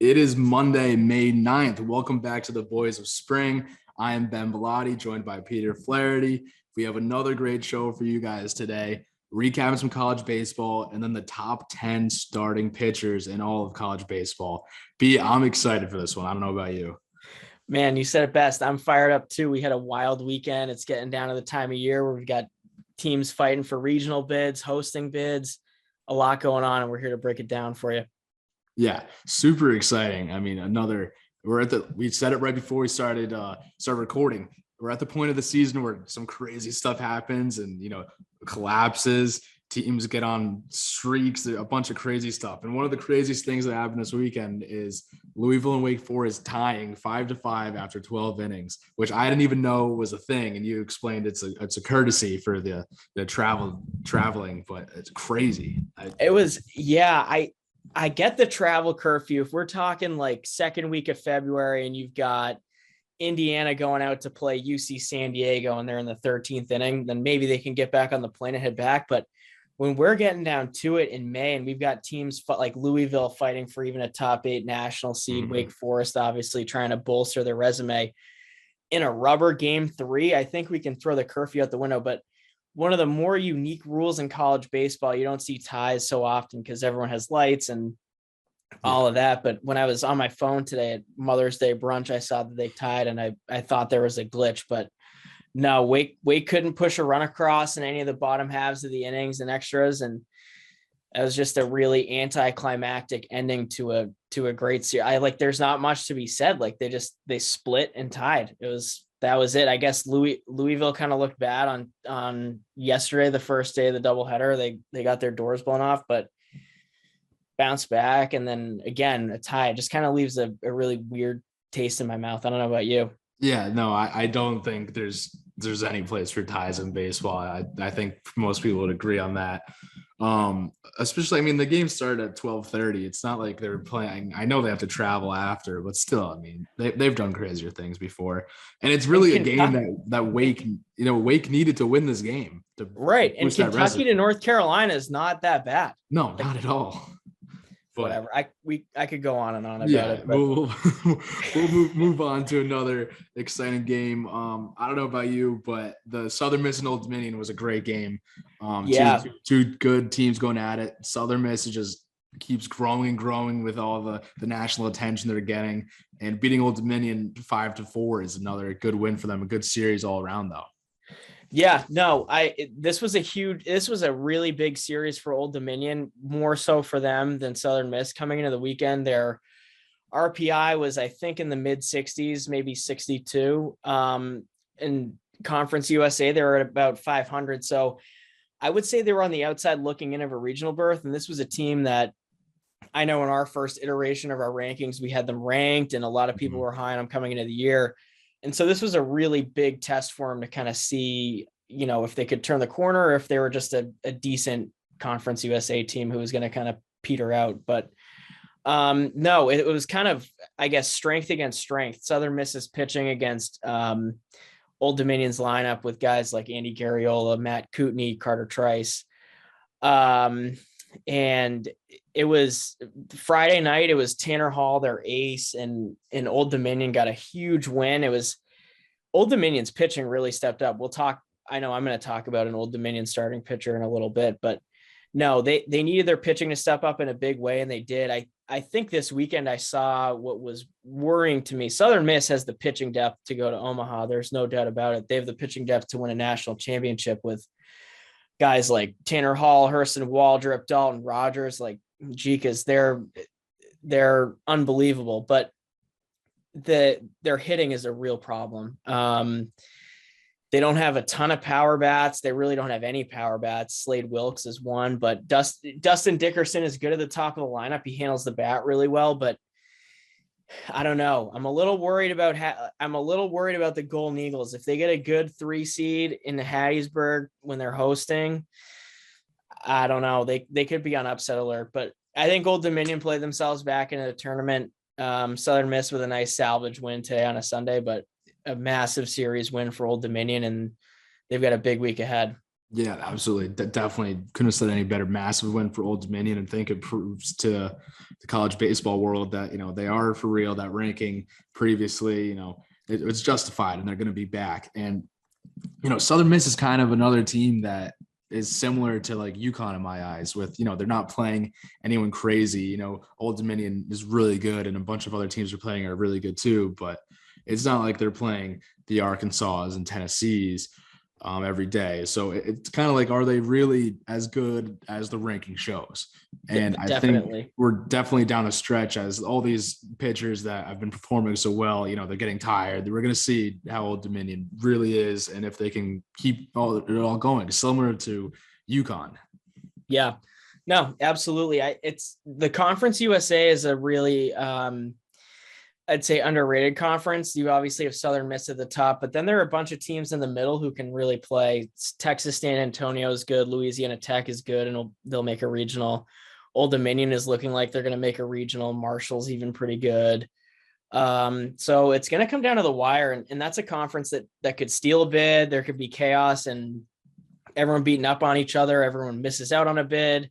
It is Monday, May 9th. Welcome back to the Boys of Spring. I am Ben Bellotti, joined by Peter Flaherty. We have another great show for you guys today, recapping some college baseball and then the top 10 starting pitchers in all of college baseball. Pete, I'm excited for this one. I don't know about you. Man, you said it best. I'm fired up too. We had a wild weekend. It's getting down to the time of year where we've got teams fighting for regional bids, hosting bids, a lot going on, and we're here to break it down for you. Yeah, super exciting. I mean, we said it right before we started recording. We're at the point of the season where some crazy stuff happens and collapses, teams get on streaks, a bunch of crazy stuff. And one of the craziest things that happened this weekend is Louisville and Wake Forest tying 5-5 after 12 innings, which I didn't even know was a thing. And you explained it's a courtesy for the traveling, but it's crazy. I get the travel curfew. If we're talking like second week of February and you've got Indiana going out to play UC San Diego and they're in the 13th inning, then maybe they can get back on the plane and head back. But when we're getting down to it in May and we've got teams like Louisville fighting for even a top 8 national seed, Wake Forest obviously trying to bolster their resume in a rubber game 3, I think we can throw the curfew out the window. But one of the more unique rules in college baseball, you don't see ties so often because everyone has lights and all of that. But when I was on my phone today at Mother's Day brunch, I saw that they tied and I thought there was a glitch, but no, Wake couldn't push a run across in any of the bottom halves of the innings and extras. And it was just a really anticlimactic ending to a great series. There's not much to be said. Like they split and tied. That was it. I guess Louisville kind of looked bad on yesterday, the first day of the doubleheader. They got their doors blown off, but bounced back. And then again, a tie. It just kind of leaves a really weird taste in my mouth. I don't know about you. Yeah, no, I don't think there's any place for ties in baseball. I think most people would agree on that. Especially, I mean, the game started at 12:30. It's not like they're playing. I know they have to travel after, but still, I mean, they've done crazier things before. And it's really a game that Wake needed to win this game. Right. And Kentucky to North Carolina is not that bad. No, not at all. Whatever. I could go on and on about it. But we'll move on to another exciting game. I don't know about you, but the Southern Miss and Old Dominion was a great game. Two good teams going at it. Southern Miss just keeps growing with all the national attention they're getting, and beating Old Dominion 5-4 is another good win for them. A good series all around, though. Yeah, no, this was a really big series for Old Dominion, more so for them than Southern Miss. Coming into the weekend, their RPI was, I think, in the mid 60s, maybe 62. In Conference USA, they were at about 500. So I would say they were on the outside looking in of a regional berth. And this was a team that I know in our first iteration of our rankings, we had them ranked and a lot of people were high on them coming into the year. And so this was a really big test for them to kind of see, if they could turn the corner or if they were just a decent Conference USA team who was going to kind of peter out. But no, it was kind of, I guess, strength against strength. Southern Miss is pitching against Old Dominion's lineup with guys like Andy Garriola, Matt Kootenai, Carter Trice. And it was Friday night. It was Tanner Hall, their ace, and Old Dominion got a huge win. It was Old Dominion's pitching really stepped up. I know I'm going to talk about an Old Dominion starting pitcher in a little bit, but no, they needed their pitching to step up in a big way, and they did. I think this weekend I saw what was worrying to me. Southern Miss has the pitching depth to go to Omaha. There's no doubt about it. They have the pitching depth to win a national championship with guys like Tanner Hall, Hurston Waldrop, Dalton Rogers, like Jikas, they're unbelievable, but their hitting is a real problem. They don't have a ton of power bats. They really don't have any power bats. Slade Wilkes is one, but Dustin Dickerson is good at the top of the lineup. He handles the bat really well, but I don't know. I'm a little worried about the Golden Eagles. If they get a good 3 seed in Hattiesburg when they're hosting, I don't know. They could be on upset alert, but I think Old Dominion played themselves back into the tournament. Southern Miss with a nice salvage win today on a Sunday, but a massive series win for Old Dominion, and they've got a big week ahead. Yeah, absolutely. Definitely couldn't have said any better. Massive win for Old Dominion, and think it proves to the college baseball world that, they are for real. That ranking previously, it's justified, and they're going to be back. And, Southern Miss is kind of another team that is similar to like UConn in my eyes with, they're not playing anyone crazy. Old Dominion is really good, and a bunch of other teams are playing are really good too, but it's not like they're playing the Arkansas and Tennessees every day. So it's kind of like, are they really as good as the ranking shows? And I think Definitely. we're definitely down a stretch as all these pitchers that have been performing so well, they're getting tired. We're going to see how Old Dominion really is, and if they can keep it all going, similar to UConn. Yeah, no, absolutely. It's the Conference USA is a really, I'd say underrated conference. You obviously have Southern Miss at the top, but then there are a bunch of teams in the middle who can really play. Texas San Antonio is good. Louisiana Tech is good, and they'll make a regional. Old Dominion is looking like they're going to make a regional. Marshall's even pretty good. So it's going to come down to the wire, and that's a conference that could steal a bid. There could be chaos and everyone beating up on each other. Everyone misses out on a bid.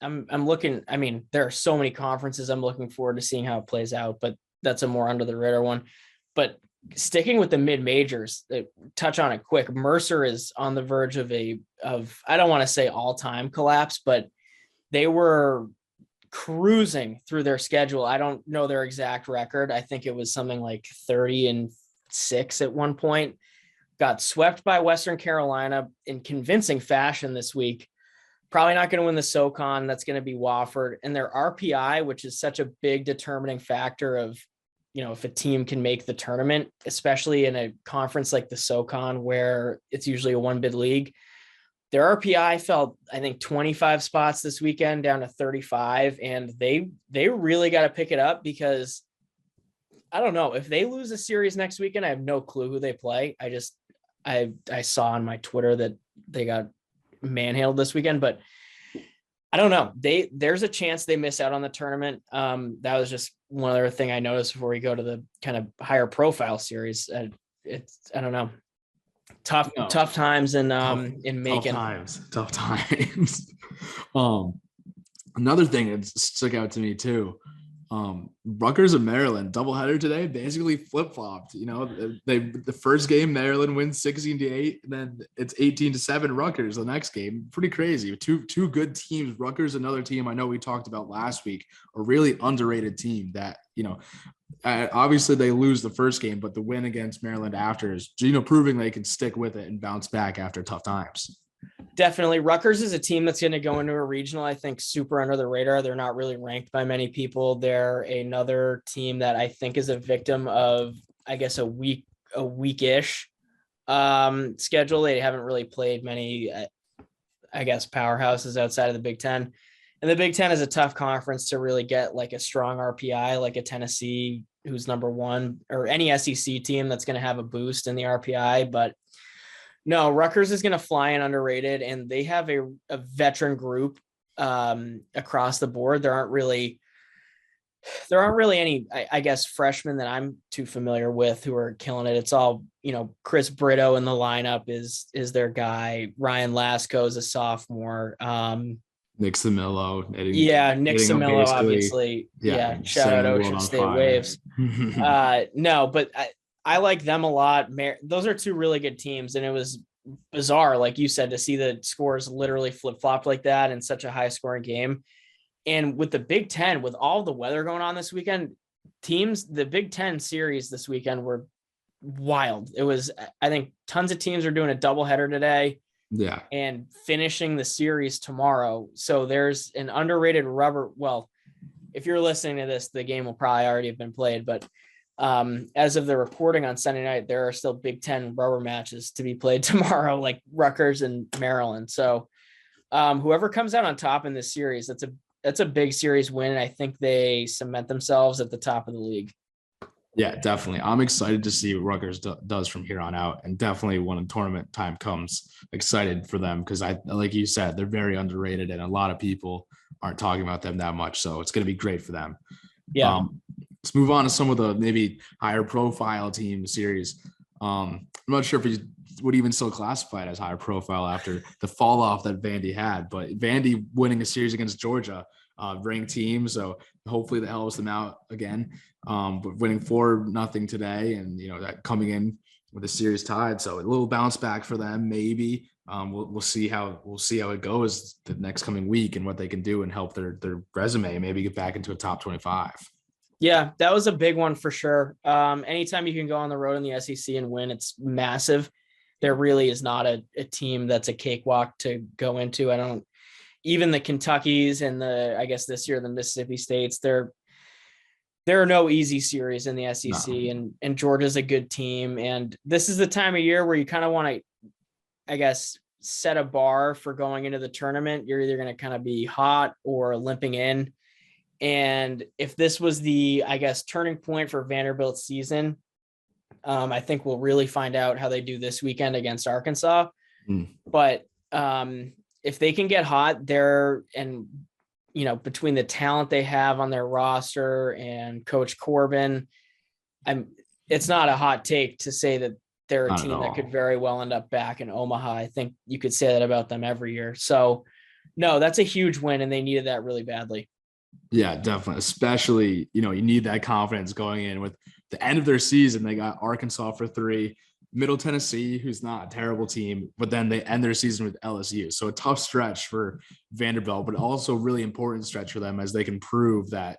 I'm looking, I mean, there are so many conferences I'm looking forward to seeing how it plays out, but that's a more under the radar one. But sticking with the mid majors, touch on it quick. Mercer is on the verge of I don't want to say all time collapse, but they were cruising through their schedule. I don't know their exact record. I think it was something like 30-6 at one point. Got swept by Western Carolina in convincing fashion this week. Probably not going to win the SoCon. That's going to be Wofford. And their RPI, which is such a big determining factor of, if a team can make the tournament, especially in a conference like the SoCon, where it's usually a one bid league. Their RPI fell, I think, 25 spots this weekend down to 35. And they really got to pick it up, because I don't know, if they lose a series next weekend, I have no clue who they play. I saw on my Twitter that they got manhandled this weekend, but I don't know. There's a chance they miss out on the tournament. That was just one other thing I noticed before we go to the kind of higher profile series. It's, I don't know, tough times in Macon. Tough times. Another thing that stuck out to me too. Rutgers and Maryland doubleheader today, basically flip-flopped. The first game Maryland wins 16-8, and then it's 18-7 Rutgers the next game. Pretty crazy. Two good teams. Rutgers, another team I know we talked about last week, a really underrated team that, obviously they lose the first game, but the win against Maryland after is, proving they can stick with it and bounce back after tough times. Definitely. Rutgers is a team that's going to go into a regional, I think, super under the radar. They're not really ranked by many people. They're another team that I think is a victim of, I guess, a weekish schedule. They haven't really played many, I guess, powerhouses outside of the Big Ten. And the Big Ten is a tough conference to really get like a strong RPI, like a Tennessee, who's number one, or any SEC team that's going to have a boost in the RPI. But no, Rutgers is going to fly in underrated, and they have a veteran group across the board. There aren't really any, I guess, freshmen that I'm too familiar with who are killing it. It's all, Chris Brito in the lineup is their guy. Ryan Lasco is a sophomore. Nick Samillo. Nick Samillo, obviously. Yeah, shout out Ocean State Waves. No, but I like them a lot. Those are two really good teams, and it was bizarre, like you said, to see the scores literally flip-flopped like that in such a high-scoring game. And with the Big Ten, with all the weather going on this weekend, the Big Ten series this weekend were wild. It was, I think, tons of teams are doing a doubleheader today. Yeah. And finishing the series tomorrow. So there's an underrated rubber. Well, if you're listening to this, the game will probably already have been played, but as of the reporting on Sunday night, there are still Big Ten rubber matches to be played tomorrow, like Rutgers and Maryland. So whoever comes out on top in this series, that's a big series win. And I think they cement themselves at the top of the league. Yeah, definitely. I'm excited to see what Rutgers does from here on out, and definitely when the tournament time comes, excited for them, because like you said, they're very underrated and a lot of people aren't talking about them that much. So it's going to be great for them. Yeah. Let's move on to some of the maybe higher profile team series. I'm not sure if he would even still classify it as high profile after the fall off that Vandy had, but Vandy winning a series against Georgia, ranked team. So hopefully that helps them out again. But winning 4-0 today, and that coming in with a series tied, so a little bounce back for them maybe. We'll see how it goes the next coming week and what they can do and help their resume maybe get back into a top 25. Yeah, that was a big one for sure. Anytime you can go on the road in the SEC and win, it's massive. There really is not a team that's a cakewalk to go into. Even the Kentuckys and I guess this year, the Mississippi States, there are no easy series in the SEC, No. and Georgia's a good team. And this is the time of year where you kind of want to, I guess, set a bar for going into the tournament. You're either going to kind of be hot or limping in. And if this was the, I guess, turning point for Vanderbilt's season, I think we'll really find out how they do this weekend against Arkansas. But if they can get hot there, and between the talent they have on their roster and Coach Corbin, it's not a hot take to say that they're a team that could very well end up back in Omaha. I think you could say that about them every year. So no, that's a huge win, and they needed that really badly. Yeah, definitely. Especially, you need that confidence going in with the end of their season. They got Arkansas for 3, Middle Tennessee, who's not a terrible team, but then they end their season with LSU. So a tough stretch for Vanderbilt, but also really important stretch for them as they can prove that,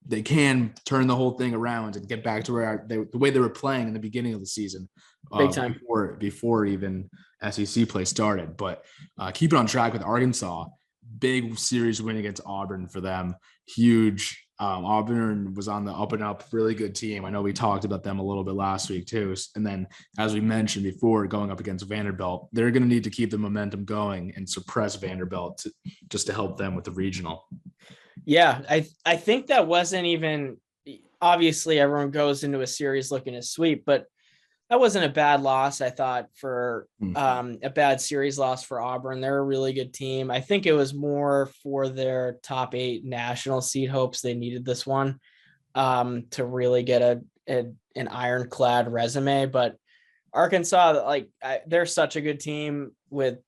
they can turn the whole thing around and get back to the way they were playing in the beginning of the season, big time, before even SEC play started. But keep it on track with Arkansas. Big series win against Auburn for them. Huge. Auburn was on the up and up, really good team. I know we talked about them a little bit last week too. And then, as we mentioned before, going up against Vanderbilt, they're going to need to keep the momentum going and suppress Vanderbilt just to help them with the regional. Yeah, I think that wasn't even, obviously everyone goes into a series looking to sweep, but that wasn't a bad loss, I thought, for a bad series loss for Auburn. They're a really good team. I think it was more for their top 8 national seed hopes. They needed this one to really get an ironclad resume. But Arkansas, they're such a good team with,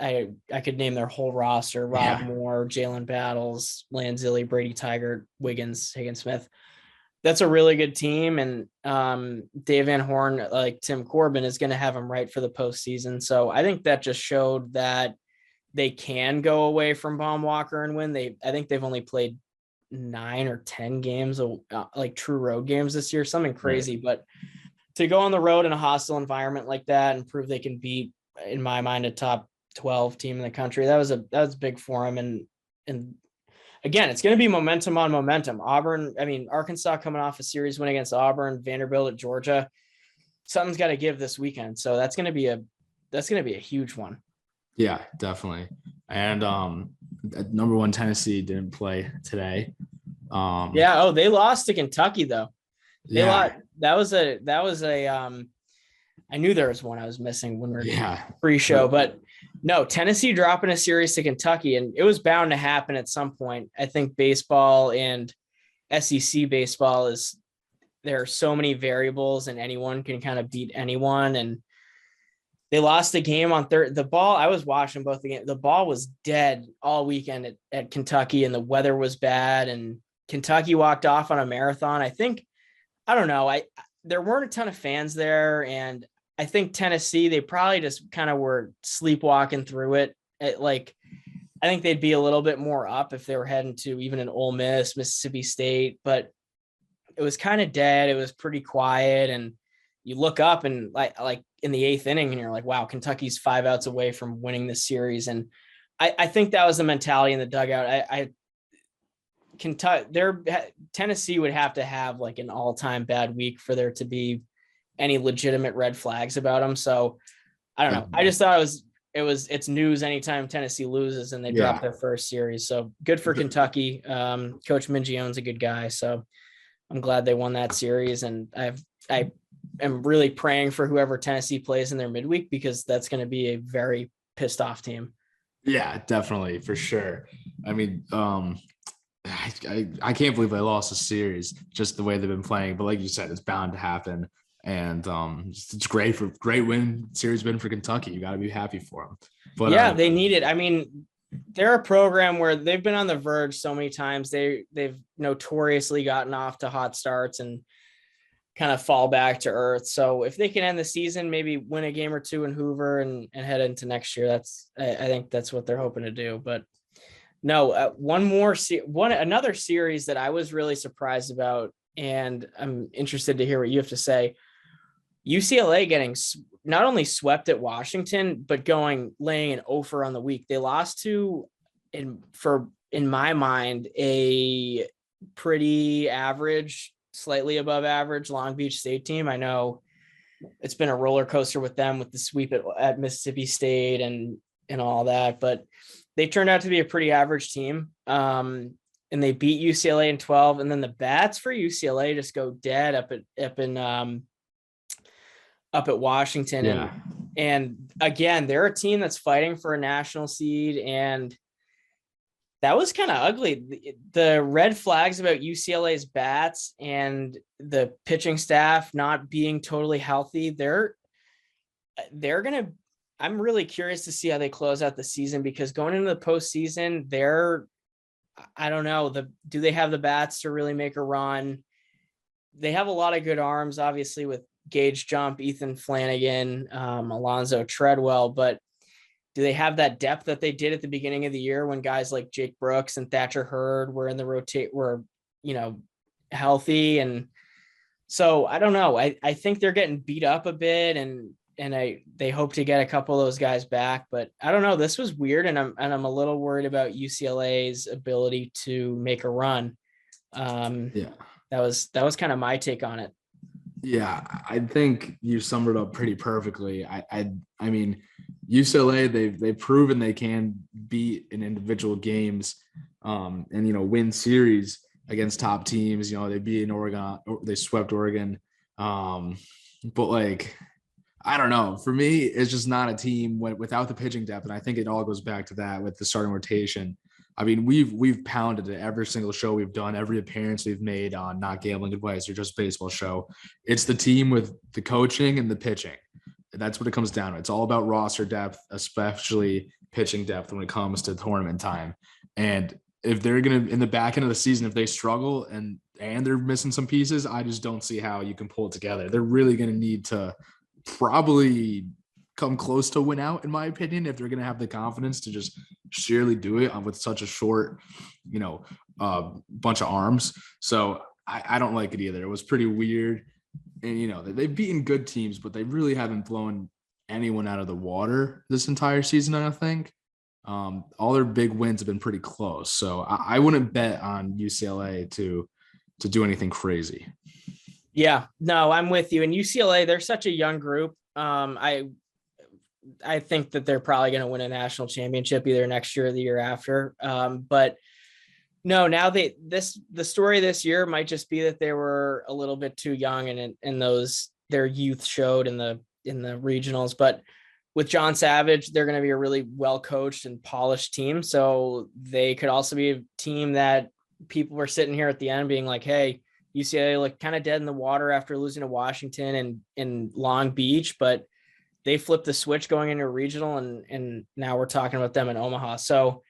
I could name their whole roster: Rob Moore, Jalen Battles, Lanzilli, Brady Tigert, Wiggins, Higgins-Smith. That's a really good team. And Dave Van Horn, like Tim Corbin, is going to have them right for the postseason. So I think that just showed that they can go away from Baum Walker and win. I think they've only played 9 or 10 games, like true road games this year, something crazy. Right. But to go on the road in a hostile environment like that and prove they can beat, in my mind, a top 12 team in the country, that was big for them. And again, it's going to be momentum on momentum. Arkansas coming off a series win against Auburn, Vanderbilt at Georgia. Something's got to give this weekend. So that's going to be a huge one. Yeah, definitely. And number 1 Tennessee didn't play today. They lost to Kentucky though. That was a I knew there was one I was missing when we were pre-show, but no, Tennessee dropping a series to Kentucky, and it was bound to happen at some point. I think baseball and SEC baseball there are so many variables, and anyone can kind of beat anyone. And they lost the game on the ball. I was watching both the games. The ball was dead all weekend at Kentucky, and the weather was bad, and Kentucky walked off on a marathon. I don't know. There weren't a ton of fans there, and I think Tennessee, they probably just kind of were sleepwalking through it. I think they'd be a little bit more up if they were heading to even an Ole Miss, Mississippi State, but it was kind of dead. It was pretty quiet. And you look up and like in the 8th inning and you're like, wow, Kentucky's 5 outs away from winning this series. And I think that was the mentality in the dugout. Tennessee would have to have like an all-time bad week for there to be any legitimate red flags about them. So I don't know. I just thought it's news anytime Tennessee loses and they drop their first series. So good for Kentucky. Coach Mingione's a good guy. So I'm glad they won that series. And I am really praying for whoever Tennessee plays in their midweek, because that's going to be a very pissed off team. Yeah, definitely. For sure. I mean, I can't believe they lost a series just the way they've been playing, but like you said, it's bound to happen. And it's great win series win for Kentucky. You got to be happy for them. But yeah, they need it. I mean, they're a program where they've been on the verge so many times. They've notoriously gotten off to hot starts and kind of fall back to earth. So if they can end the season, maybe win a game or two in Hoover and head into next year, I think that's what they're hoping to do. But no, another series that I was really surprised about, and I'm interested to hear what you have to say. UCLA getting not only swept at Washington, but laying an offer on the week. They lost to, in my mind, a pretty average, slightly above average Long Beach State team. I know it's been a roller coaster with them with the sweep at Mississippi State and all that, but they turned out to be a pretty average team. And they beat UCLA in 12. And then the bats for UCLA just go dead up at Washington. yeah. And again, they're a team that's fighting for a national seed. And that was kind of ugly. The red flags about UCLA's bats and the pitching staff not being totally healthy. I'm really curious to see how they close out the season, because going into the postseason, I don't know, do they have the bats to really make a run? They have a lot of good arms, obviously, with Gage Jump, Ethan Flanagan, Alonzo Treadwell, but do they have that depth that they did at the beginning of the year when guys like Jake Brooks and Thatcher Hurd were in the were healthy? And so I don't know. I think they're getting beat up a bit, and they hope to get a couple of those guys back, but I don't know. This was weird, and I'm a little worried about UCLA's ability to make a run. That was kind of my take on it. Yeah, I think you summed it up pretty perfectly. I mean, UCLA, they've proven they can beat in individual games, and win series against top teams. They beat in Oregon, they swept Oregon, but like, I don't know. For me, it's just not a team without the pitching depth, and I think it all goes back to that with the starting rotation. I mean, we've pounded it every single show we've done, every appearance we've made on Not Gambling Advice or Just Baseball Show. It's the team with the coaching and the pitching. That's what it comes down to. It's all about roster depth, especially pitching depth when it comes to tournament time. And if they're going to, in the back end of the season, if they struggle and they're missing some pieces, I just don't see how you can pull it together. They're really going to need to probably come close to win out, in my opinion, if they're going to have the confidence to just sheerly do it with such a short, bunch of arms. So I don't like it either. It was pretty weird. And, they've beaten good teams, but they really haven't blown anyone out of the water this entire season, I don't think. All their big wins have been pretty close. So I wouldn't bet on UCLA to do anything crazy. Yeah, no, I'm with you. And UCLA, they're such a young group. I think that they're probably going to win a national championship either next year or the year after. But no, now the story this year might just be that they were a little bit too young, and their youth showed in the regionals. But with John Savage, they're going to be a really well coached and polished team. So they could also be a team that people were sitting here at the end being like, hey, UCLA looked kind of dead in the water after losing to Washington and in Long Beach, but they flipped the switch going into a regional, and now we're talking about them in Omaha. So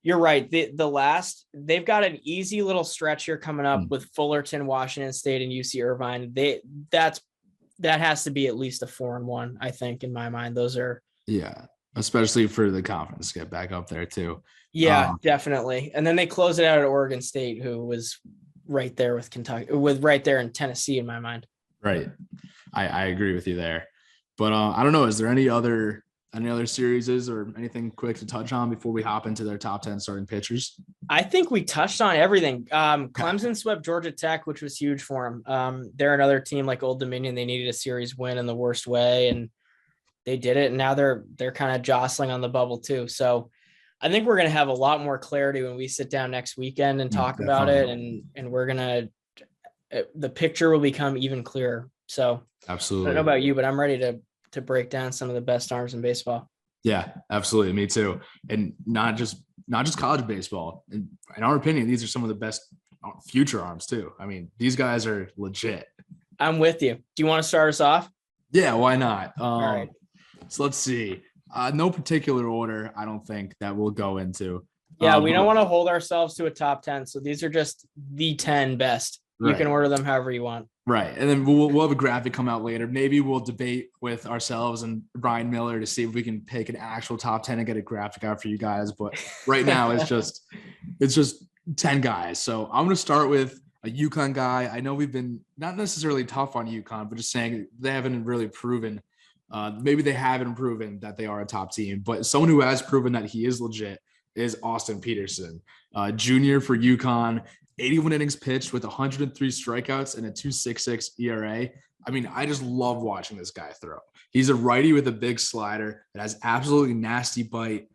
you're right. They've got an easy little stretch here coming up with Fullerton, Washington State, and UC Irvine. That has to be at least a 4-1, I think, in my mind. Those are, yeah, especially for the confidence to get back up there too. Yeah, definitely. And then they close it out at Oregon State, who was right there with Kentucky, right there in Tennessee, in my mind. Right. I agree with you there. But I don't know. Is there any other series or anything quick to touch on before we hop into their top 10 starting pitchers? I think we touched on everything. Clemson swept Georgia Tech, which was huge for them. They're another team like Old Dominion. They needed a series win in the worst way, and they did it. And now they're kind of jostling on the bubble too. So I think we're going to have a lot more clarity when we sit down next weekend and talk about it. And we're going to, the picture will become even clearer. So absolutely. I don't know about you, but I'm ready to break down some of the best arms in baseball. Yeah, absolutely. Me too. And not just college baseball. In our opinion, these are some of the best future arms too. I mean, these guys are legit. I'm with you. Do you want to start us off? Yeah, why not? All right. So let's see. No particular order, I don't think that we'll go into. Yeah, we don't want to hold ourselves to a top 10. So these are just the 10 best. You can order them however you want. Right. And then we'll have a graphic come out later. Maybe we'll debate with ourselves and Brian Miller to see if we can pick an actual top 10 and get a graphic out for you guys. But right now it's just 10 guys. So I'm going to start with a UConn guy. I know we've been not necessarily tough on UConn, but just saying they haven't really proven. Maybe they haven't proven that they are a top team, but someone who has proven that he is legit is Austin Peterson, junior for UConn, 81 innings pitched with 103 strikeouts and a 2.66 ERA. I mean, I just love watching this guy throw. He's a righty with a big slider that has absolutely nasty bite.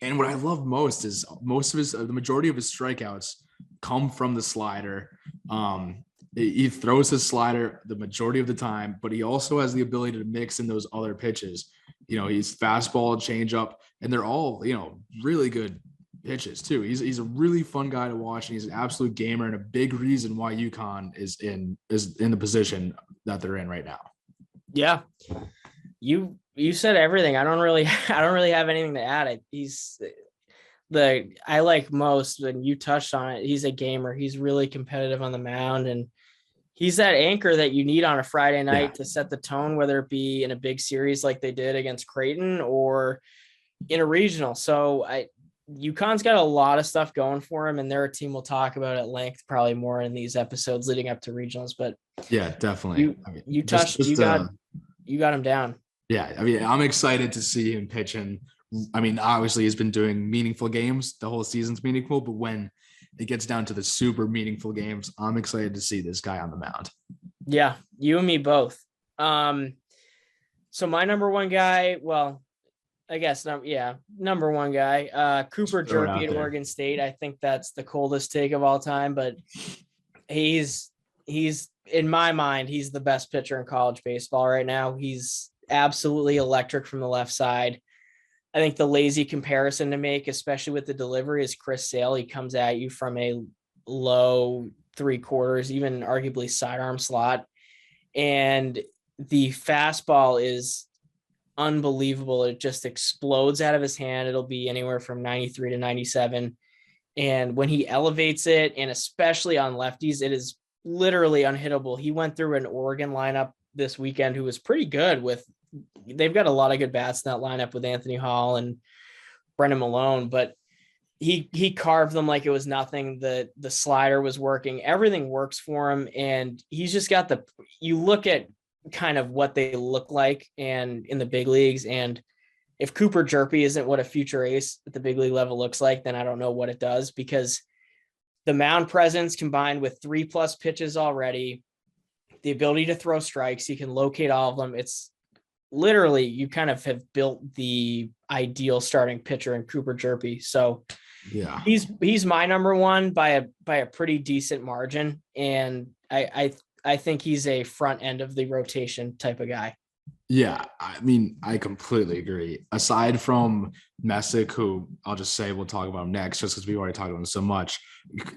And what I love most is the majority of his strikeouts come from the slider. He throws his slider the majority of the time, but he also has the ability to mix in those other pitches. He's fastball, changeup, and they're all, really good pitches too. He's a really fun guy to watch, and he's an absolute gamer and a big reason why UConn is in the position that they're in right now. Yeah. You said everything. I don't really have anything to add. I like most, and you touched on it. He's a gamer. He's really competitive on the mound, and he's that anchor that you need on a Friday night to set the tone, whether it be in a big series like they did against Creighton or in a regional. So UConn's got a lot of stuff going for him, and they're a team we'll talk about at length, probably more in these episodes leading up to regionals. But yeah, definitely. You got him down. Yeah, I mean, I'm excited to see him pitching. I mean, obviously he's been doing meaningful games. The whole season's meaningful, but when it gets down to the super meaningful games, I'm excited to see this guy on the mound. Yeah, you and me both. So my number one guy, well, I guess, number one guy, Cooper Jerky at Oregon State. I think that's the coldest take of all time, but he's in my mind, he's the best pitcher in college baseball right now. He's absolutely electric from the left side. I think the lazy comparison to make, especially with the delivery, is Chris Sale. He comes at you from a low 3/4, even arguably sidearm slot. And the fastball is unbelievable. It just explodes out of his hand. It'll be anywhere from 93 to 97. And when he elevates it, and especially on lefties, it is literally unhittable. He went through an Oregon lineup this weekend who was pretty good they've got a lot of good bats in that lineup with Anthony Hall and Brendan Malone, but he carved them like it was nothing. The slider was working. Everything works for him. And he's just got you look at kind of what they look like and in the big leagues. And if Cooper Jerpy isn't what a future ace at the big league level looks like, then I don't know what it does, because the mound presence combined with 3+ pitches already, the ability to throw strikes, he can locate all of them. It's literally, you kind of have built the ideal starting pitcher in Cooper Jerpy. So yeah, he's my number one by a pretty decent margin. And I think he's a front end of the rotation type of guy. Yeah, I mean, I completely agree. Aside from Messick, who I'll just say we'll talk about him next, just because we already talked about him so much,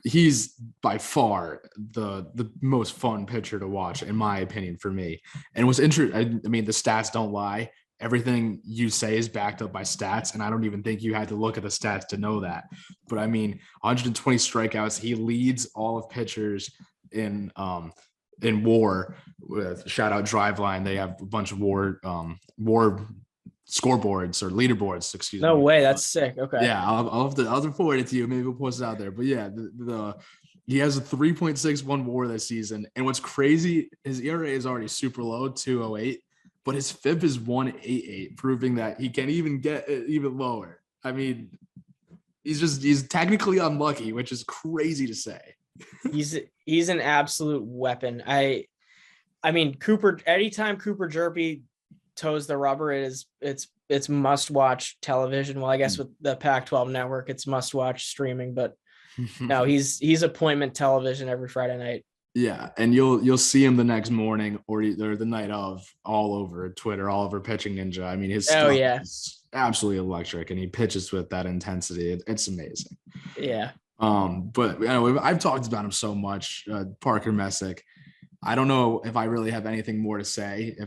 he's by far the most fun pitcher to watch, in my opinion, for me. And what's interesting, I mean, the stats don't lie. Everything you say is backed up by stats, and I don't even think you had to look at the stats to know that. But I mean, 120 strikeouts. He leads all of pitchers in WAR with shout out Driveline. They have a bunch of WAR scoreboards or leaderboards. Excuse me. No way, that's sick. Okay. Yeah, I'll forward it to you. Maybe we'll post it out there. But yeah, he has a 3.61 WAR this season, and what's crazy, his ERA is already super low, 2.08, but his FIP is 1.88, proving that he can even get it even lower. I mean, he's technically unlucky, which is crazy to say. He's an absolute weapon. I mean, anytime Cooper Jerpy toes the rubber, it's must watch television. Well, I guess with the Pac-12 network, it's must watch streaming, but no, he's appointment television every Friday night. Yeah, and you'll see him the next morning or the night of, all over Twitter, all over Pitching Ninja. I mean, his stuff is absolutely electric, and he pitches with that intensity. It's amazing. Yeah. But I've talked about him so much. Parker Messick. I don't know if I really have anything more to say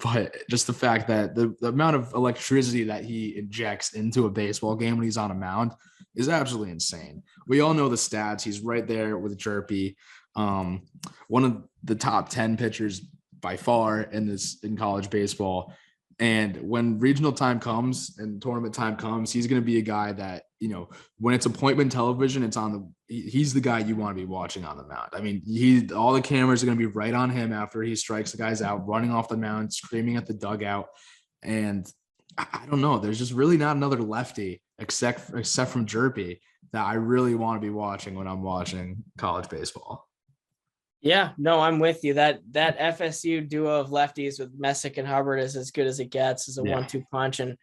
but just the fact that the amount of electricity that he injects into a baseball game when he's on a mound is absolutely insane. We all know the stats. He's right there with Jerpy, one of the top 10 pitchers by far in college baseball. And when regional time comes and tournament time comes, he's going to be a guy that, when it's appointment television, he's the guy you want to be watching on the mound. I mean, all the cameras are going to be right on him after he strikes the guys out, running off the mound, screaming at the dugout. And I don't know, there's just really not another lefty except from Jerpy that I really want to be watching when I'm watching college baseball. Yeah, no, I'm with you. That FSU duo of lefties with Messick and Hubbard is as good as it gets as a 1-2 punch. And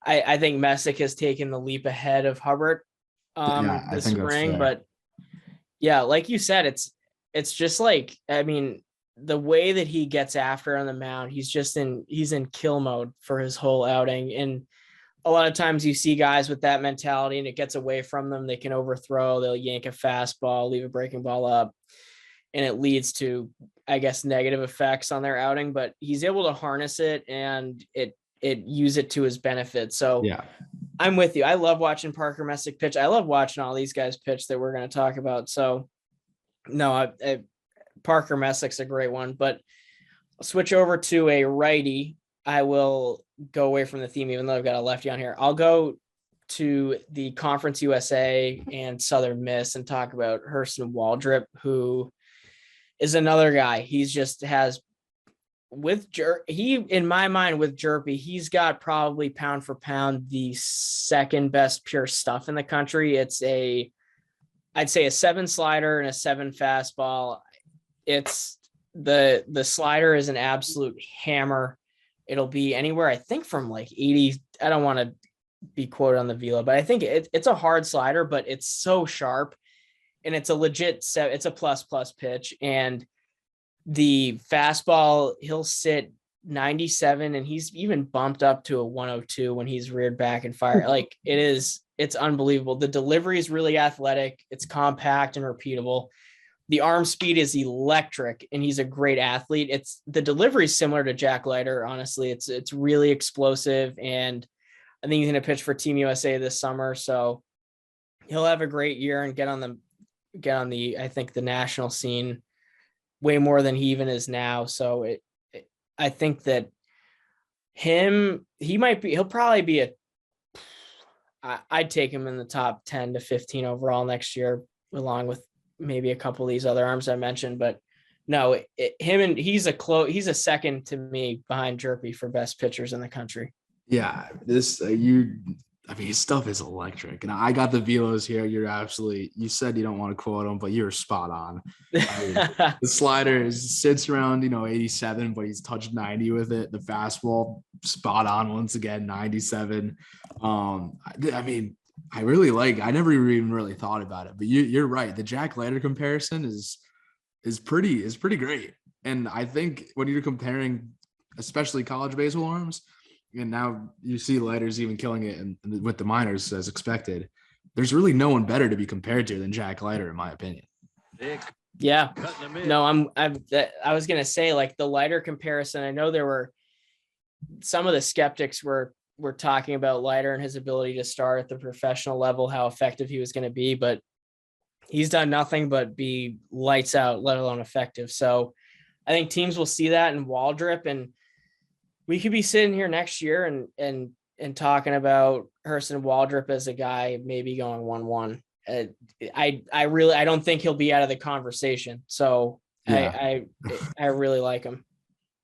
I think Messick has taken the leap ahead of Hubbard this spring. But yeah, like you said, it's just like, I mean, the way that he gets after on the mound, he's in kill mode for his whole outing. And a lot of times you see guys with that mentality and it gets away from them. They can overthrow, they'll yank a fastball, leave a breaking ball up, and it leads to, I guess, negative effects on their outing, but he's able to harness it and use it to his benefit. So yeah, I'm with you. I love watching Parker Messick pitch. I love watching all these guys pitch that we're going to talk about. So no, Parker Messick's a great one, but I'll switch over to a righty. I will go away from the theme, even though I've got a lefty on here. I'll go to the Conference USA and Southern Miss and talk about Hurston Waldrop, who is another guy. He's just has in my mind with Jerpy, he's got probably pound for pound the second best pure stuff in the country. I'd say a 7 slider and a 7 fastball. It's the slider is an absolute hammer. It'll be anywhere, I think, from like 80. I don't want to be quoted on the velo, but I think it's a hard slider, but it's so sharp and it's a legit set. It's a plus pitch. And the fastball, he'll sit 97 and he's even bumped up to a 102 when he's reared back and fired. Like it's unbelievable. The delivery is really athletic. It's compact and repeatable. The arm speed is electric and he's a great athlete. The delivery is similar to Jack Leiter. Honestly, it's really explosive. And I think he's going to pitch for Team USA this summer. So he'll have a great year and get on the, I think, the national scene way more than he even is now. So I think that he'll probably be I'd take him in the top 10 to 15 overall next year, along with maybe a couple of these other arms I mentioned. But no, he's a second to me behind Jerpy for best pitchers in the country. Yeah, his stuff is electric. And I got the velos here. You said you don't want to quote him, but you're spot on. The slider sits around, 87, but he's touched 90 with it. The fastball, spot on once again, 97. I never even really thought about it, but you're right. The Jack Leiter comparison is pretty great. And I think when you're comparing, especially college baseball arms, and now you see Leiter's even killing it with the minors as expected, there's really no one better to be compared to than Jack Leiter, in my opinion. Yeah, no, I was going to say, like, the Leiter comparison. I know there were some of the skeptics were talking about Leiter and his ability to start at the professional level, how effective he was going to be, but he's done nothing but be lights out, let alone effective. So I think teams will see that in Waldrop, and we could be sitting here next year and talking about Hurston Waldrop as a guy maybe going 1-1. I don't think he'll be out of the conversation. So yeah. I really like him.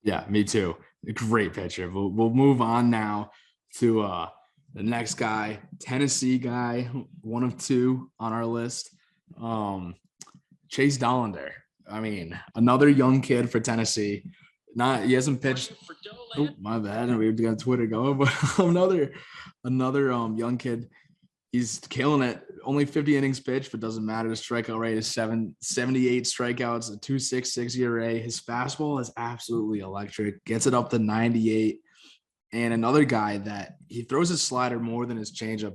Yeah, me too. A great pitcher. We'll move on now to the next guy, Tennessee guy, one of two on our list. Chase Dollander. I mean, another young kid for Tennessee. He hasn't pitched. Oh, my bad. We've got Twitter going, but another young kid. He's killing it. Only 50 innings pitched, but doesn't matter. The strikeout rate is 78 strikeouts, a 2.66 ERA. His fastball is absolutely electric. Gets it up to 98. And another guy that he throws his slider more than his changeup,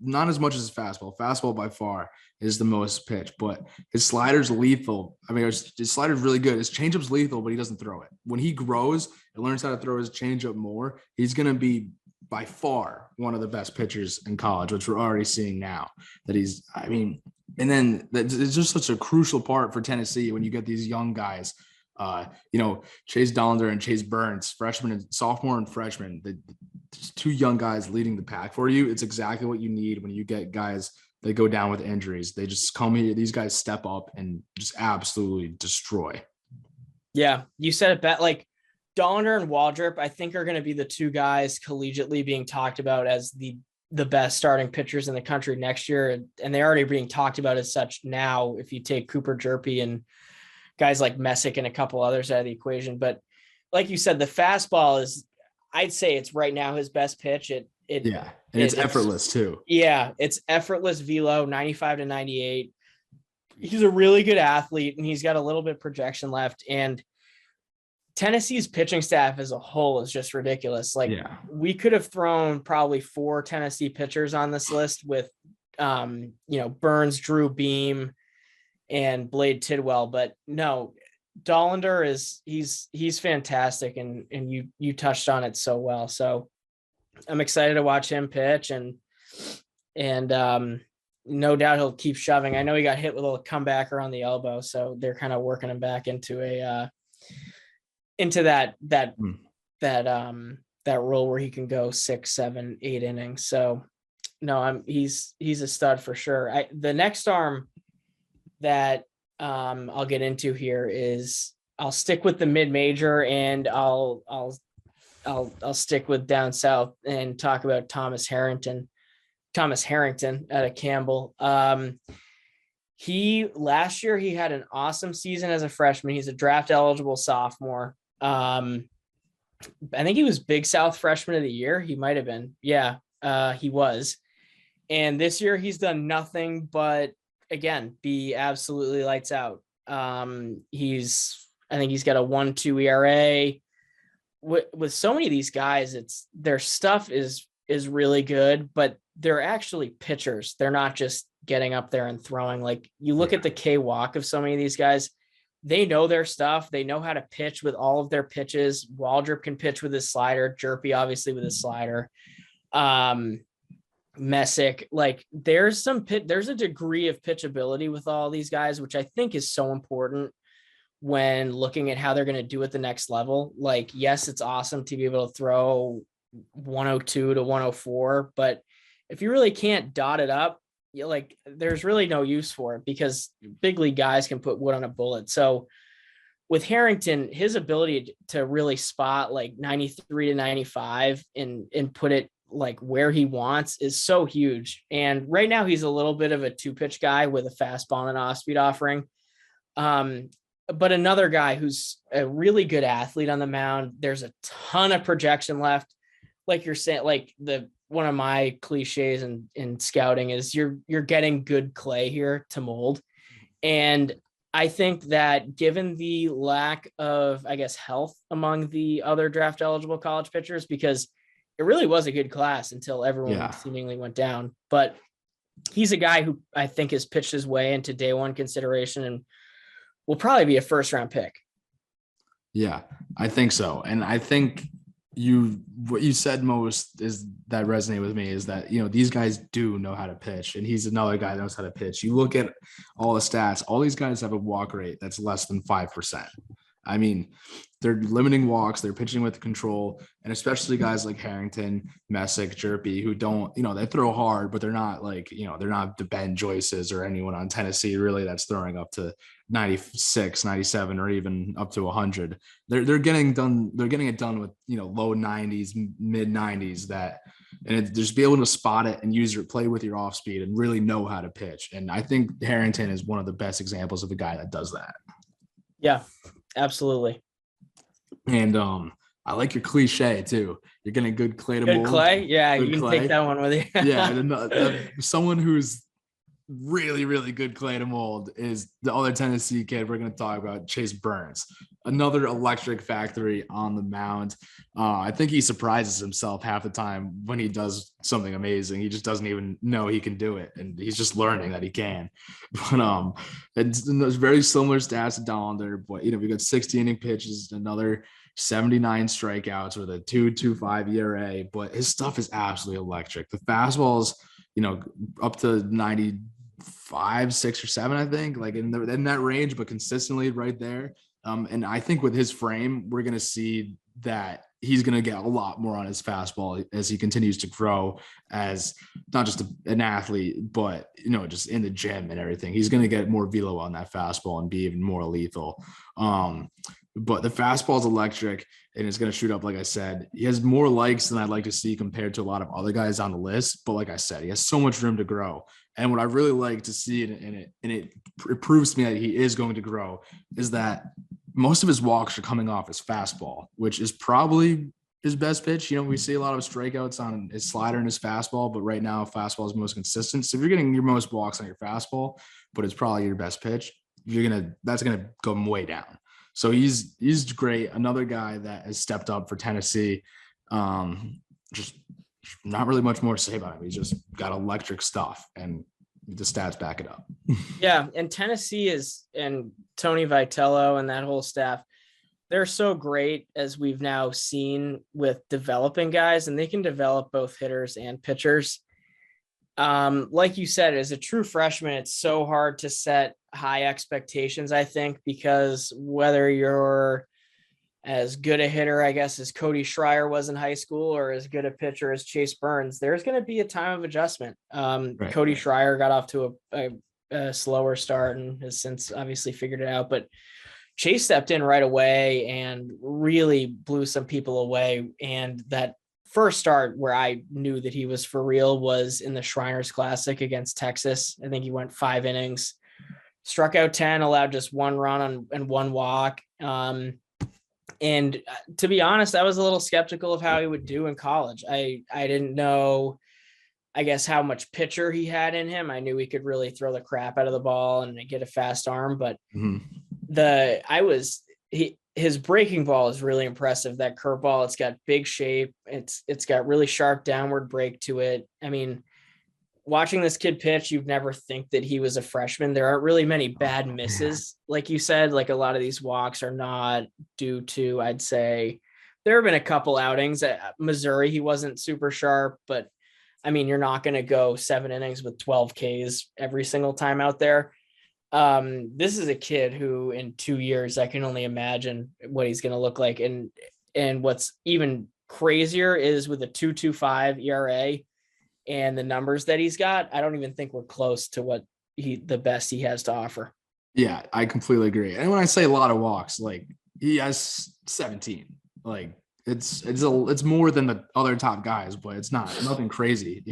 not as much as his fastball. Fastball by far is the most pitch, but his slider's lethal. I mean, his slider's really good. His changeup's lethal, but he doesn't throw it. When he grows and learns how to throw his changeup more, he's going to be by far one of the best pitchers in college, which we're already seeing now. And then it's just such a crucial part for Tennessee when you get these young guys. Chase Dollander and Chase Burns, freshman and sophomore and freshman, two young guys leading the pack for you. It's exactly what you need when you get guys that go down with injuries. They just come here. These guys step up and just absolutely destroy. Yeah, you said it best. Like Dollander and Waldrop, I think are going to be the two guys collegiately being talked about as the best starting pitchers in the country next year. And they're already being talked about as such now, if you take Cooper Jerpy and guys like Messick and a couple others out of the equation. But like you said, the fastball is, I'd say it's right now his best pitch. It's effortless too. Yeah. It's effortless velo, 95 to 98. He's a really good athlete and he's got a little bit of projection left. And Tennessee's pitching staff as a whole is just ridiculous. We could have thrown probably 4 Tennessee pitchers on this list with, Burns, Drew Beam, and Blade Tidwell, but no, Dollander he's fantastic, and you touched on it so well. So I'm excited to watch him pitch, and no doubt he'll keep shoving. I know he got hit with a comebacker on the elbow, so they're kind of working him back into that role where he can go 6, 7, 8 innings. So no, he's a stud for sure. The next arm that I'll get into here is I'll stick with the mid-major, and I'll stick with down south and talk about Thomas Harrington out of Campbell. Last year he had an awesome season as a freshman. He's a draft eligible sophomore. I think he was Big South Freshman of the Year. He might have been. Yeah, he was. And this year he's done nothing but, again, be absolutely lights out. I think he's got a 1.2 ERA. With so many of these guys, their stuff is really good, but they're actually pitchers. They're not just getting up there and throwing. Like, you look at the K walk of so many of these guys, they know their stuff. They know how to pitch with all of their pitches. Waldrop can pitch with his slider. Jerpy, obviously, with his slider. Messick, like there's a degree of pitchability with all these guys, which I think is so important when looking at how they're going to do at the next level. Like, yes, it's awesome to be able to throw 102 to 104, but if you really can't dot it up, there's really no use for it, because big league guys can put wood on a bullet. So with Harrington, his ability to really spot like 93 to 95 and put it like where he wants is so huge. And right now he's a little bit of a 2-pitch guy with a fastball and an off-speed offering. But another guy who's a really good athlete on the mound. There's a ton of projection left. Like you're saying, like one of my cliches in scouting is you're getting good clay here to mold. And I think that given the lack of, I guess, health among the other draft eligible college pitchers, because it really was a good class until everyone seemingly went down. But he's a guy who I think has pitched his way into day one consideration and will probably be a first-round pick. Yeah, I think so. And I think what you said most is that resonate with me is that, these guys do know how to pitch, and he's another guy that knows how to pitch. You look at all the stats, all these guys have a walk rate that's less than 5%. I mean, they're limiting walks, they're pitching with control, and especially guys like Harrington, Messick, Jerpy, who don't, they throw hard, but they're not like, they're not the Ben Joyces or anyone on Tennessee really that's throwing up to 96, 97, or even up to 100. They're getting it done with, low 90s, mid 90s just be able to spot it and play with your off speed and really know how to pitch. And I think Harrington is one of the best examples of a guy that does that. Yeah. Absolutely. And I like your cliche too. You're getting good clay to mold. Clay. Yeah. You can take that one with you. Yeah. And, someone who's really, really good clay to mold is the other Tennessee kid we're going to talk about, Chase Burns, another electric factory on the mound. I think he surprises himself half the time when he does something amazing. He just doesn't even know he can do it, and he's just learning that he can. But it's very similar stats to Dollander, but we got 60 inning pitches, another 79 strikeouts with a 2.25 ERA. But his stuff is absolutely electric. The fastballs, up to 95, 6 or 7, I think, like in that range, but consistently right there. And I think with his frame, we're going to see that he's going to get a lot more on his fastball as he continues to grow as not just an athlete, but, just in the gym and everything. He's going to get more velo on that fastball and be even more lethal. But the fastball is electric and it's going to shoot up. Like I said, he has more likes than I'd like to see compared to a lot of other guys on the list. But like I said, he has so much room to grow. And what I really like to see it proves to me that he is going to grow, is that most of his walks are coming off his fastball, which is probably his best pitch. We see a lot of strikeouts on his slider and his fastball, but right now fastball is most consistent. So if you're getting your most walks on your fastball, but it's probably your best pitch, that's gonna go way down. So he's great. Another guy that has stepped up for Tennessee. Just not really much more to say about him. He's just got electric stuff, and the stats back it up. Yeah, and Tennessee and Tony Vitello and that whole staff, they're so great, as we've now seen, with developing guys, and they can develop both hitters and pitchers. Like you said, as a true freshman, it's so hard to set high expectations, I think, because whether you're as good a hitter, I guess, as Cody Schreier was in high school, or as good a pitcher as Chase Burns, there's going to be a time of adjustment. Right. Cody Schreier got off to a slower start and has since obviously figured it out, but Chase stepped in right away and really blew some people away. And that first start where I knew that he was for real was in the Shriners Classic against Texas. I think he went 5 innings, struck out 10, allowed just 1 run and 1 walk. And to be honest, I was a little skeptical of how he would do in college. I didn't know, I guess, how much pitcher he had in him. I knew he could really throw the crap out of the ball and get a fast arm, but his breaking ball is really impressive. That curveball, it's got big shape. It's got really sharp downward break to it. I mean, watching this kid pitch, you'd never think that he was a freshman. There aren't really many bad misses. Like you said, like a lot of these walks are not due to, I'd say, there have been a couple outings at Missouri. He wasn't super sharp, but I mean, you're not going to go 7 innings with 12 Ks every single time out there. This is a kid who in 2 years, I can only imagine what he's going to look like. And what's even crazier is with a 2.25 ERA and the numbers that he's got, I don't even think we're close to what the best he has to offer. Yeah, I completely agree. And when I say a lot of walks, like he has 17, like it's more than the other top guys, but it's nothing crazy.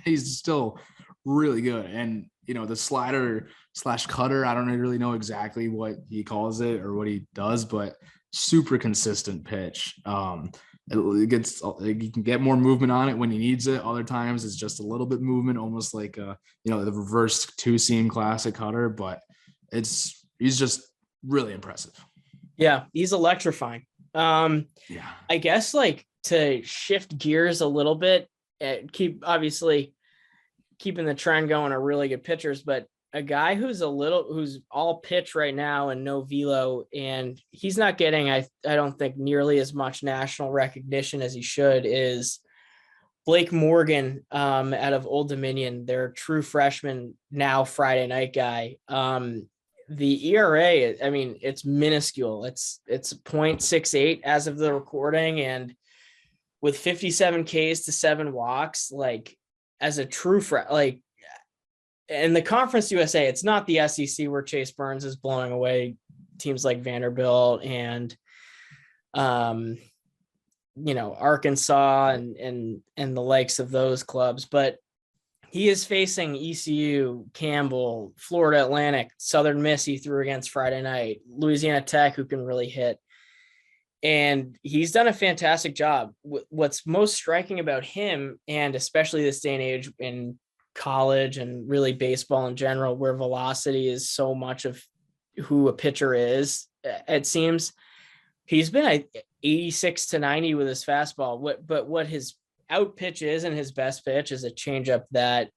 He's still really good. And, the slider / cutter, I don't really know exactly what he calls it or what he does, but super consistent pitch. You can get more movement on it when he needs it. Other times it's just a little bit movement, almost like the reverse 2-seam classic cutter, but he's just really impressive. Yeah, he's electrifying. I guess, like, to shift gears a little bit, obviously keeping the trend going are really good pitchers, but a guy who's all pitch right now and no velo, and he's not getting, I don't think, nearly as much national recognition as he should, is Blake Morgan out of Old Dominion. Their true freshman, now Friday night guy. The ERA, I mean, it's minuscule. It's 0.68 as of the recording, and with 57 Ks to 7 walks, like, as a true in the Conference USA, it's not the SEC where Chase Burns is blowing away teams like Vanderbilt and, Arkansas and the likes of those clubs. But he is facing ECU, Campbell, Florida Atlantic, Southern Miss he threw against Friday night, Louisiana Tech, who can really hit. And he's done a fantastic job. What's most striking about him, and especially this day and age in college and really baseball in general, where velocity is so much of who a pitcher is. It seems he's been 86 to 90 with his fastball. But what his out pitch is and his best pitch is a changeup that,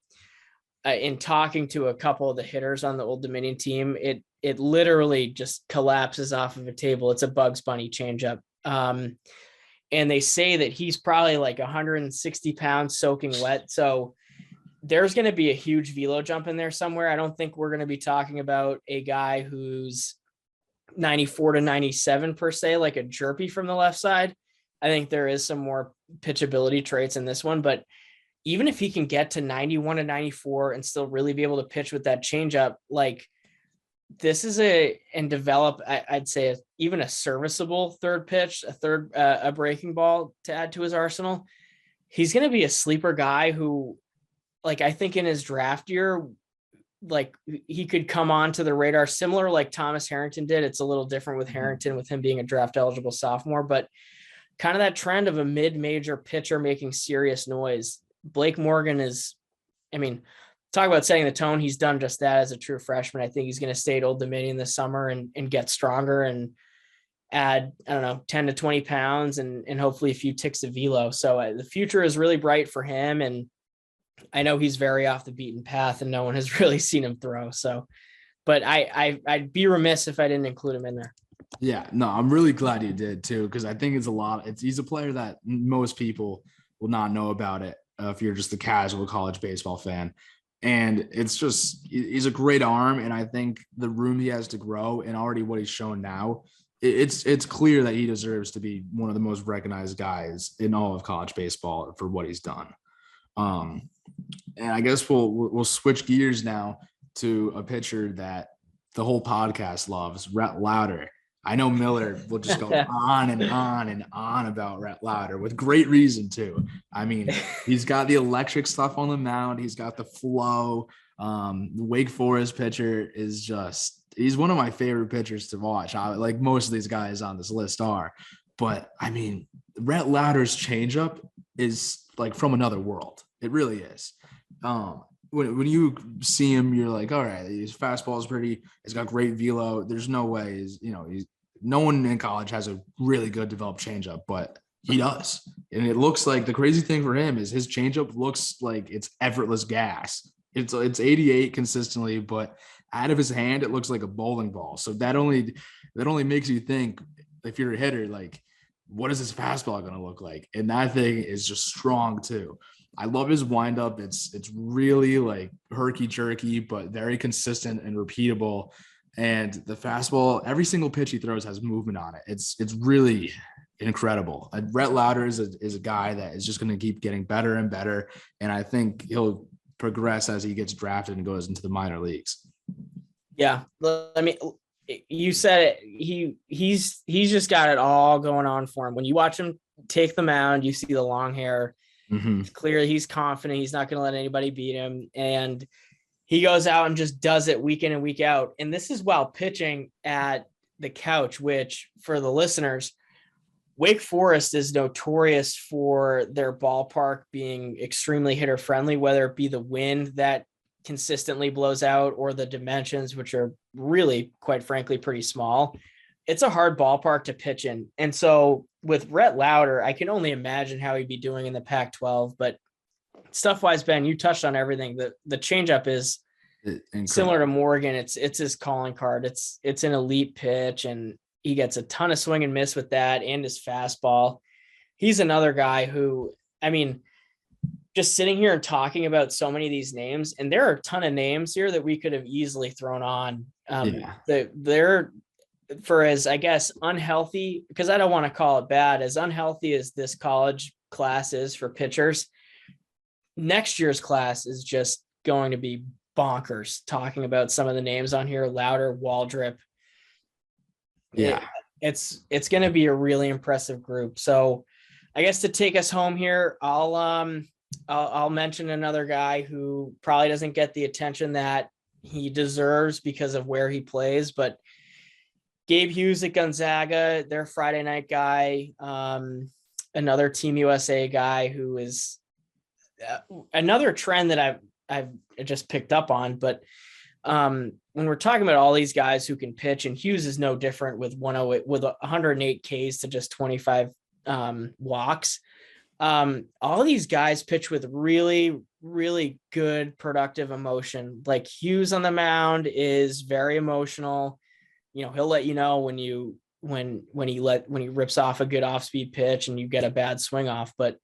in talking to a couple of the hitters on the Old Dominion team, it literally just collapses off of a table. It's a Bugs Bunny changeup. And they say that he's probably like 160 pounds soaking wet. So there's going to be a huge velo jump in there somewhere. I don't think we're going to be talking about a guy who's 94 to 97 per se, like a Jerpy from the left side. I think there is some more pitchability traits in this one, but even if he can get to 91 to 94 and still really be able to pitch with that changeup, like this is and develop, I'd say even a serviceable third pitch, a breaking ball to add to his arsenal. He's going to be a sleeper guy who, like, I think in his draft year, like he could come on to the radar similar like Thomas Harrington did. It's a little different with Harrington, with him being a draft eligible sophomore, but kind of that trend of a mid-major pitcher making serious noise. Blake Morgan is, I mean, talk about setting the tone. He's done just that as a true freshman. I think he's going to stay at Old Dominion this summer and get stronger and add, I don't know, 10 to 20 pounds and hopefully a few ticks of velo. So the future is really bright for him. And I know he's very off the beaten path and no one has really seen him throw. So, but I'd be remiss if I didn't include him in there. Yeah, no, I'm really glad you did too, because I think he's a player that most people will not know about it if you're just a casual college baseball fan. And he's a great arm. And I think the room he has to grow and already what he's shown now, it's clear that he deserves to be one of the most recognized guys in all of college baseball for what he's done. And I guess we'll switch gears now to a pitcher that the whole podcast loves, Rhett Louder. I know Miller will just go on and on and on about Rhett Louder with great reason too. I mean, he's got the electric stuff on the mound. He's got the flow. The Wake Forest pitcher he's one of my favorite pitchers to watch. Like most of these guys on this list are, but I mean, Rhett Louder's changeup is like from another world. It really is. When you see him, you're like, all right, his fastball is pretty. He's got great velo. There's no way no one in college has a really good developed changeup, but he does. And it looks like the crazy thing for him is his changeup looks like it's effortless gas. It's 88 consistently, but out of his hand, it looks like a bowling ball. So that only makes you think, if you're a hitter, like, what is his fastball going to look like? And that thing is just strong too. I love his windup. It's really like herky jerky, but very consistent and repeatable. And the fastball, every single pitch he throws has movement on it. It's really incredible. Rhett Louder is a guy that is just going to keep getting better and better. And I think he'll progress as he gets drafted and goes into the minor leagues. Yeah. I mean, you said it. He's just got it all going on for him. When you watch him take the mound, you see the long hair. Mm-hmm. It's clear he's confident. He's not going to let anybody beat him. And he goes out and just does it week in and week out. And this is while pitching at the Couch, which for the listeners, Wake Forest is notorious for their ballpark being extremely hitter friendly, whether it be the wind that consistently blows out or the dimensions, which are really, quite frankly, pretty small. It's a hard ballpark to pitch in. And so with Rhett Louder, I can only imagine how he'd be doing in the Pac-12, but stuff wise, Ben, you touched on everything. The changeup is similar to Morgan. It's his calling card. It's an elite pitch, and he gets a ton of swing and miss with that and his fastball. He's another guy who, I mean, just sitting here and talking about so many of these names, and there are a ton of names here that we could have easily thrown on. They're for as, I guess, unhealthy, because I don't want to call it bad, as unhealthy as this college class is for pitchers, next year's class is just going to be bonkers. Talking about some of the names on here, Louder, Waldrip. Yeah. It's going to be a really impressive group. So I guess to take us home here, I'll mention another guy who probably doesn't get the attention that he deserves because of where he plays, but Gabe Hughes at Gonzaga, their Friday night guy, another Team USA guy who is another trend that I've just picked up on. But when we're talking about all these guys who can pitch, and Hughes is no different with 108 with 108 Ks to just 25 walks. All these guys pitch with really, really good productive emotion. Like Hughes on the mound is very emotional. He'll let you know when he rips off a good off-speed pitch and you get a bad swing off. But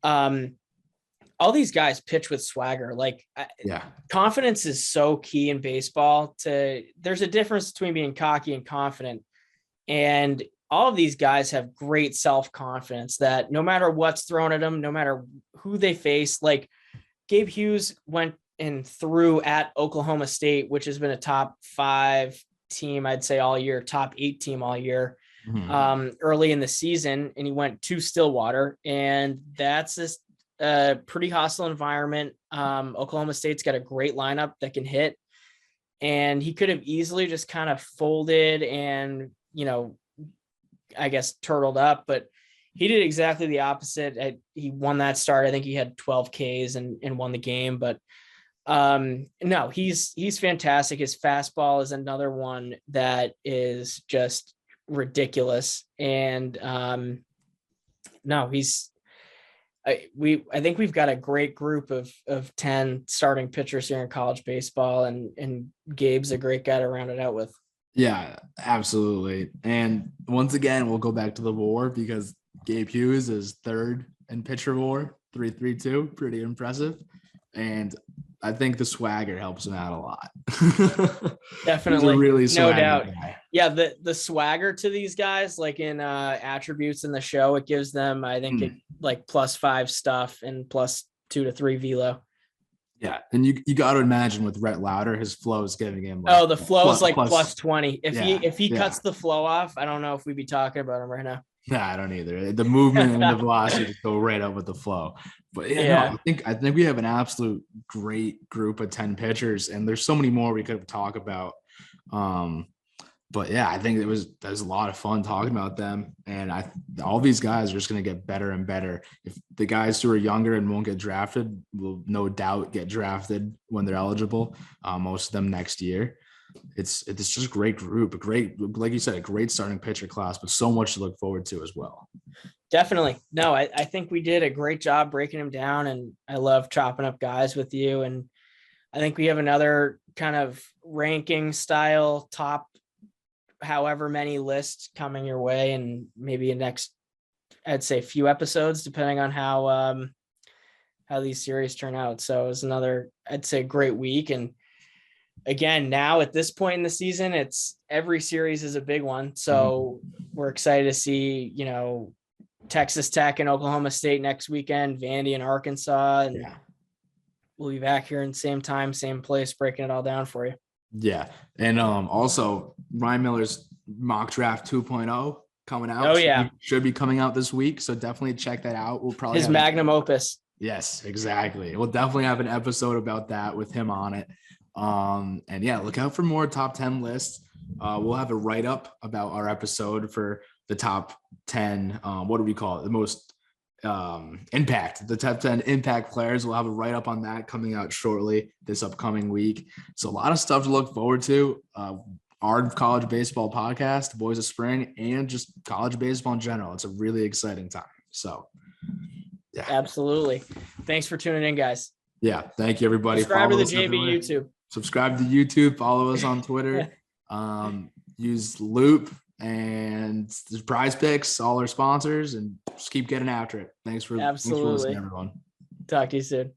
all these guys pitch with swagger. Like, confidence is so key in baseball. There's a difference between being cocky and confident. And all of these guys have great self-confidence that no matter what's thrown at them, no matter who they face, like Gabe Hughes went and threw at Oklahoma State, which has been a top 5 team, I'd say all year, top 8 team all year, early in the season. And he went to Stillwater, and that's just a pretty hostile environment. Oklahoma State's got a great lineup that can hit, and he could have easily just kind of folded and, I guess turtled up, but he did exactly the opposite. He won that start. I think he had 12 Ks and won the game, but no, he's fantastic. His fastball is another one that is just ridiculous. And no, I think we've got a great group of 10 starting pitchers here in college baseball, and Gabe's a great guy to round it out with. Yeah, absolutely. And once again, we'll go back to the WAR because Gabe Hughes is third in pitcher WAR, 3.32, pretty impressive. And I think the swagger helps him out a lot. Definitely, really no doubt. Guy. Yeah, the swagger to these guys, like in attributes in the show, it gives them, I think, like +5 stuff and +2 to 3 velo. Yeah, and you got to imagine with Rhett Louder, his flow is giving him. Like, the flow is like +20. If he cuts the flow off, I don't know if we'd be talking about him right now. Nah, I don't either. The movement and the velocity just go right up with the flow. But no, I think we have an absolute great group of 10 pitchers, and there's so many more we could talk about. But yeah, I think there's a lot of fun talking about them, and all these guys are just going to get better and better. If the guys who are younger and won't get drafted will no doubt get drafted when they're eligible, most of them next year. It's just a great group, like you said, a great starting pitcher class, but so much to look forward to as well. Definitely. No, I think we did a great job breaking them down, and I love chopping up guys with you. And I think we have another kind of ranking style top however many lists coming your way, and maybe a next, I'd say, few episodes, depending on how these series turn out. So it was another, I'd say, great week. And again, now at this point in the season, it's every series is a big one. So we're excited to see, Texas Tech and Oklahoma State next weekend, Vandy and Arkansas, and we'll be back here in same time, same place, breaking it all down for you. Yeah. And also Ryan Miller's mock draft 2.0 coming out. Oh, yeah. Should be coming out this week. So definitely check that out. We'll probably his magnum opus. Yes, exactly. We'll definitely have an episode about that with him on it. And yeah, look out for more top 10 lists. We'll have a write-up about our episode for the top 10. What do we call it? The most impact, the top 10 impact players. We'll have a write-up on that coming out shortly this upcoming week. So a lot of stuff to look forward to. Our college baseball podcast, Boys of Spring, and just college baseball in general. It's a really exciting time. So yeah, absolutely. Thanks for tuning in, guys. Yeah, thank you, everybody. Subscribe to the JB YouTube. Subscribe to YouTube. Follow us on Twitter. Use Loop and Prize Picks, all our sponsors, and just keep getting after it. Thanks for listening, everyone. Talk to you soon.